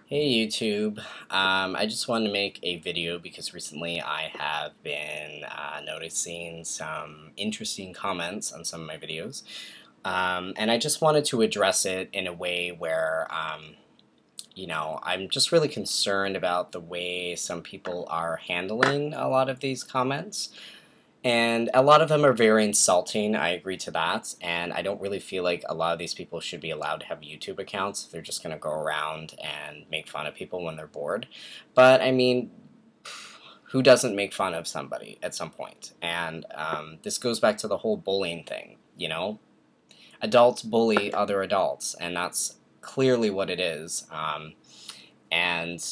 Hey YouTube, I just wanted to make a video because recently I have been noticing some interesting comments on some of my videos, and I just wanted to address it in a way where, I'm just really concerned about the way some people are handling a lot of these comments. And a lot of them are very insulting, I agree to that, and I don't really feel like a lot of these people should be allowed to have YouTube accounts. They're just going to go around and make fun of people when they're bored. But, I mean, who doesn't make fun of somebody at some point? And this goes back to the whole bullying thing, you know? Adults bully other adults, and that's clearly what it is. And,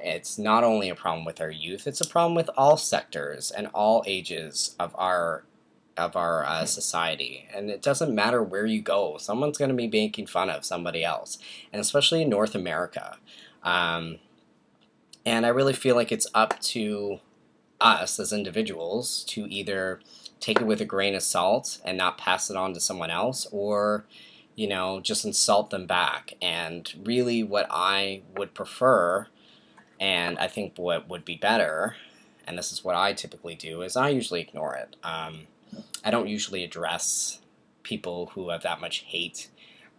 it's not only a problem with our youth, it's a problem with all sectors and all ages of our society. And it doesn't matter where you go, someone's going to be making fun of somebody else, and especially in North America. And I really feel like it's up to us as individuals to either take it with a grain of salt and not pass it on to someone else, or just insult them back. And really what I would prefer, and I think what would be better, and this is what I typically do, is I usually ignore it. I don't usually address people who have that much hate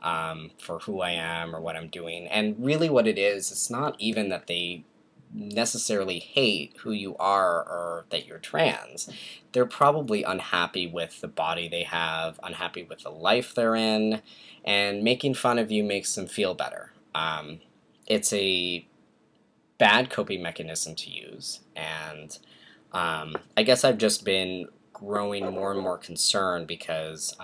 for who I am or what I'm doing. And really what it is, it's not even that they necessarily hate who you are or that you're trans. They're probably unhappy with the body they have, unhappy with the life they're in, and making fun of you makes them feel better. It's a bad coping mechanism to use, and I guess I've just been growing more and more concerned because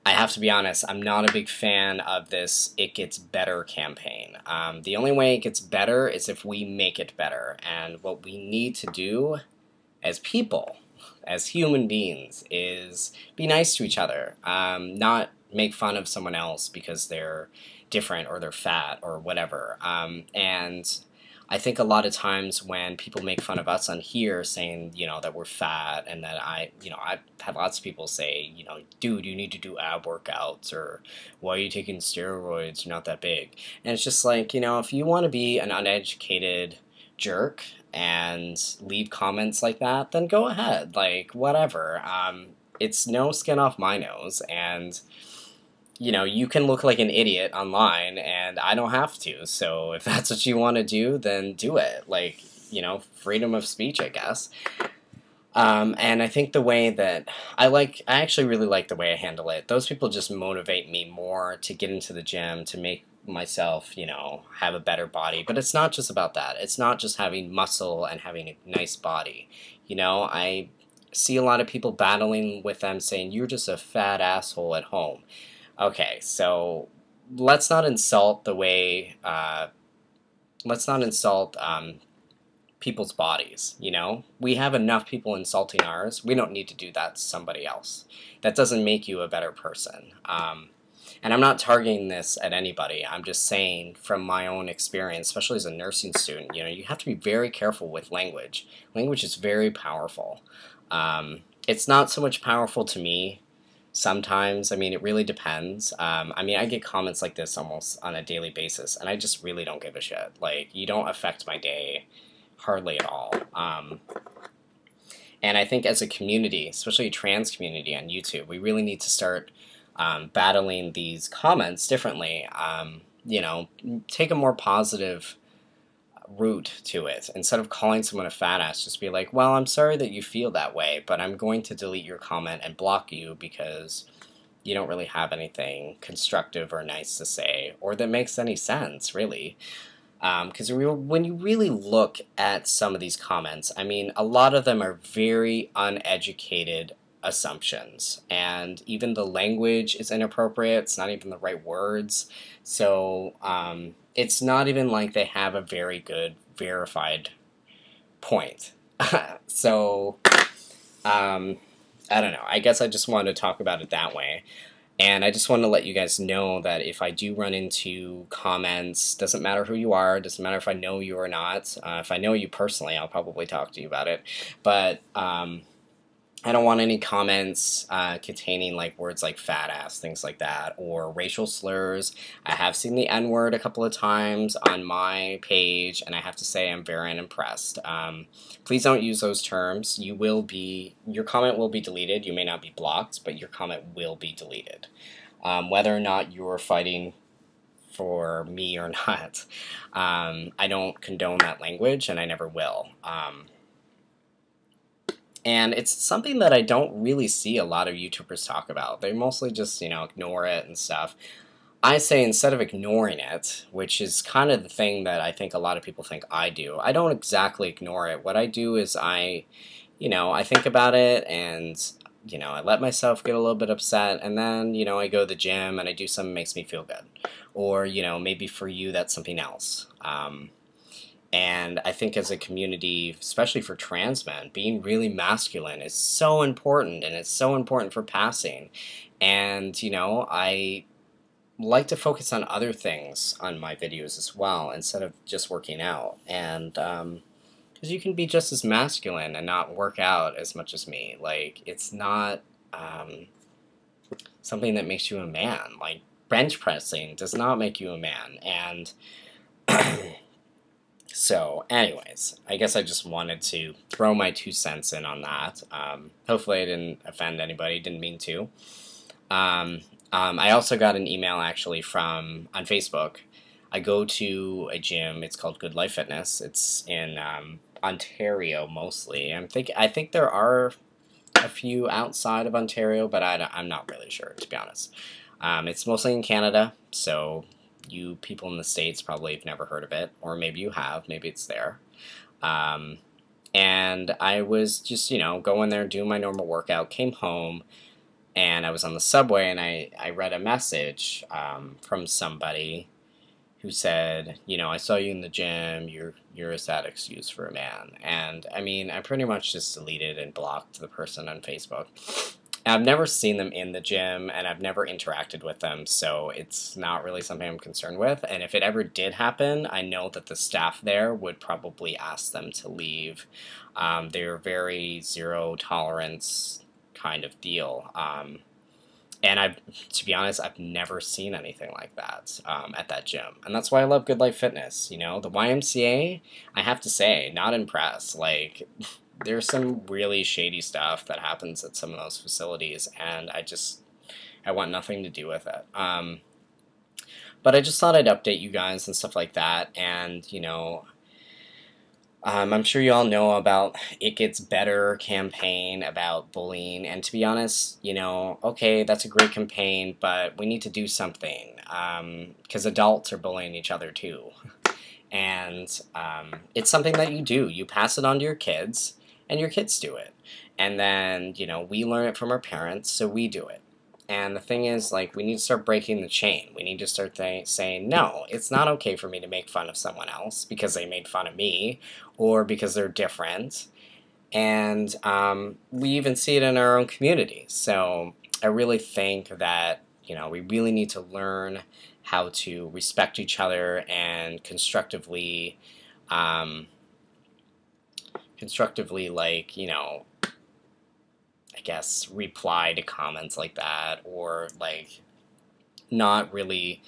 I have to be honest, I'm not a big fan of this "it gets better" campaign. The only way it gets better is if we make it better, and what we need to do as people, as human beings, is be nice to each other, not make fun of someone else because they're different or they're fat or whatever. And I think a lot of times when people make fun of us on here saying, that we're fat, and that I've had lots of people say, dude, you need to do ab workouts, or why are you taking steroids? You're not that big. And it's just like, if you want to be an uneducated jerk and leave comments like that, then go ahead, like, whatever. It's no skin off my nose, and you can look like an idiot online, and I don't have to. So if that's what you want to do, then do it. Like, freedom of speech, I guess. And I think the way that I actually really like the way I handle it. Those people just motivate me more to get into the gym, to make myself, have a better body. But it's not just about that. It's not just having muscle and having a nice body. I see a lot of people battling with them saying, you're just a fat asshole at home. Okay, so let's not insult the way, let's not insult people's bodies, We have enough people insulting ours. We don't need to do that to somebody else. That doesn't make you a better person. And I'm not targeting this at anybody. I'm just saying from my own experience, especially as a nursing student, you have to be very careful with language. Language is very powerful. It's not so much powerful to me. Sometimes, it really depends. I get comments like this almost on a daily basis, and I just really don't give a shit. Like, you don't affect my day hardly at all. And I think as a community, especially a trans community on YouTube, we really need to start battling these comments differently. Take a more positive route to it. Instead of calling someone a fat ass, just be like, well, I'm sorry that you feel that way, but I'm going to delete your comment and block you because you don't really have anything constructive or nice to say, or that makes any sense, really. Because when you really look at some of these comments, a lot of them are very uneducated assumptions, and even the language is inappropriate. It's not even the right words. So it's not even like they have a very good verified point. So I don't know. I guess I just wanted to talk about it that way. And I just want to let you guys know that if I do run into comments, doesn't matter who you are, doesn't matter if I know you or not. If I know you personally, I'll probably talk to you about it. But I don't want any comments containing like words like fat ass, things like that, or racial slurs. I have seen the N-word a couple of times on my page, and I have to say I'm very unimpressed. Please don't use those terms. Your comment will be deleted. You may not be blocked, but your comment will be deleted. Whether or not you're fighting for me or not, I don't condone that language, and I never will. And it's something that I don't really see a lot of YouTubers talk about. They mostly just, ignore it and stuff. I say instead of ignoring it, which is kind of the thing that I think a lot of people think I do, I don't exactly ignore it. What I do is I think about it, and, I let myself get a little bit upset, and then, I go to the gym and I do something that makes me feel good. Or, maybe for you that's something else. And I think as a community, especially for trans men, being really masculine is so important, and it's so important for passing. And, I like to focus on other things on my videos as well, instead of just working out. And, because you can be just as masculine and not work out as much as me. Like, it's not something that makes you a man. Like, bench pressing does not make you a man. And so, anyways, I guess I just wanted to throw my 2 cents in on that. Hopefully I didn't offend anybody, didn't mean to. I also got an email actually on Facebook. I go to a gym, it's called Good Life Fitness. It's in Ontario mostly. I think there are a few outside of Ontario, but I'm not really sure, to be honest. It's mostly in Canada, so you people in the States probably have never heard of it, or maybe you have, maybe it's there. And I was just, going there, doing my normal workout, came home, and I was on the subway, and I read a message from somebody who said, I saw you in the gym, you're a sad excuse for a man. And, I mean, I pretty much just deleted and blocked the person on Facebook. I've never seen them in the gym, and I've never interacted with them, so it's not really something I'm concerned with. And if it ever did happen, I know that the staff there would probably ask them to leave. They're very zero tolerance kind of deal. And to be honest, I've never seen anything like that at that gym. And that's why I love Good Life Fitness. The YMCA, I have to say, not impressed. Like, there's some really shady stuff that happens at some of those facilities, and I want nothing to do with it. But I just thought I'd update you guys and stuff like that, and, I'm sure you all know about It Gets Better campaign about bullying, and to be honest, okay, that's a great campaign, but we need to do something, because adults are bullying each other too. And it's something that you do. You pass it on to your kids, and your kids do it. And then, we learn it from our parents, so we do it. And the thing is, like, we need to start breaking the chain. We need to start saying, no, it's not okay for me to make fun of someone else because they made fun of me or because they're different. And we even see it in our own community. So I really think that, we really need to learn how to respect each other and constructively, like, I guess, reply to comments like that, or, like, not really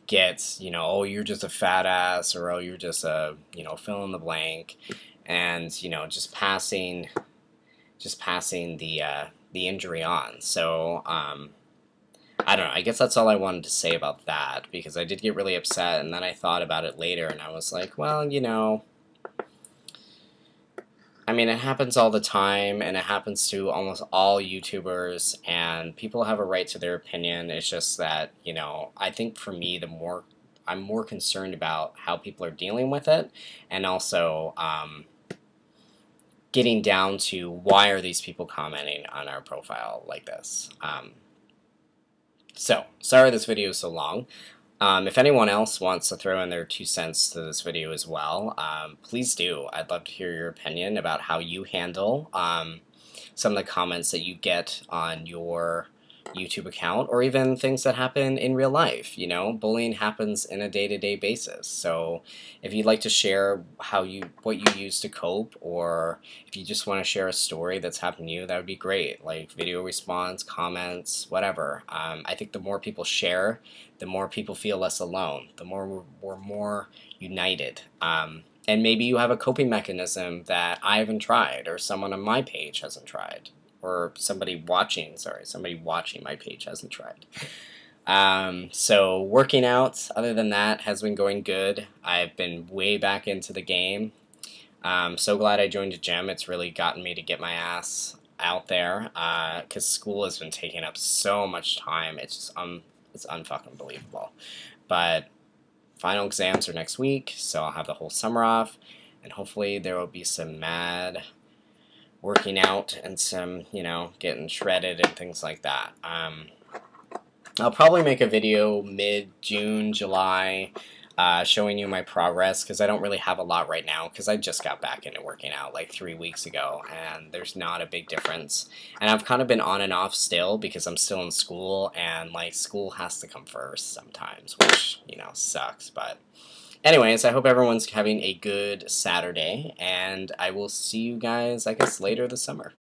get, oh, you're just a fat ass, or, oh, you're just a, fill in the blank, and, just passing the injury on. So, I don't know, I guess that's all I wanted to say about that, because I did get really upset, and then I thought about it later, and I was like, well, I mean, it happens all the time, and it happens to almost all YouTubers, and people have a right to their opinion. It's just that, I think for me, I'm more concerned about how people are dealing with it, and also getting down to why are these people commenting on our profile like this. So, sorry this video is so long. If anyone else wants to throw in their 2 cents to this video as well, please do. I'd love to hear your opinion about how you handle some of the comments that you get on your YouTube account, or even things that happen in real life. You know, bullying happens in a day-to-day basis. So if you'd like to share what you use to cope, or if you just want to share a story that's happened to you, that would be great. Like video response, comments, whatever. I think the more people share, the more people feel less alone. The more we're more united. And maybe you have a coping mechanism that I haven't tried, or someone on my page hasn't tried, or somebody watching my page hasn't tried. So working out, other than that, has been going good. I've been way back into the game. So glad I joined a gym. It's really gotten me to get my ass out there, because school has been taking up so much time. It's just it's unfucking believable. But final exams are next week, so I'll have the whole summer off, and hopefully there will be some mad working out and some, you know, getting shredded and things like that. I'll probably make a video mid-June, July, showing you my progress, because I don't really have a lot right now, because I just got back into working out like 3 weeks ago, and there's not a big difference. And I've kind of been on and off still, because I'm still in school, and like school has to come first sometimes, which, you know, sucks. But anyways, I hope everyone's having a good Saturday, and I will see you guys, I guess, later this summer.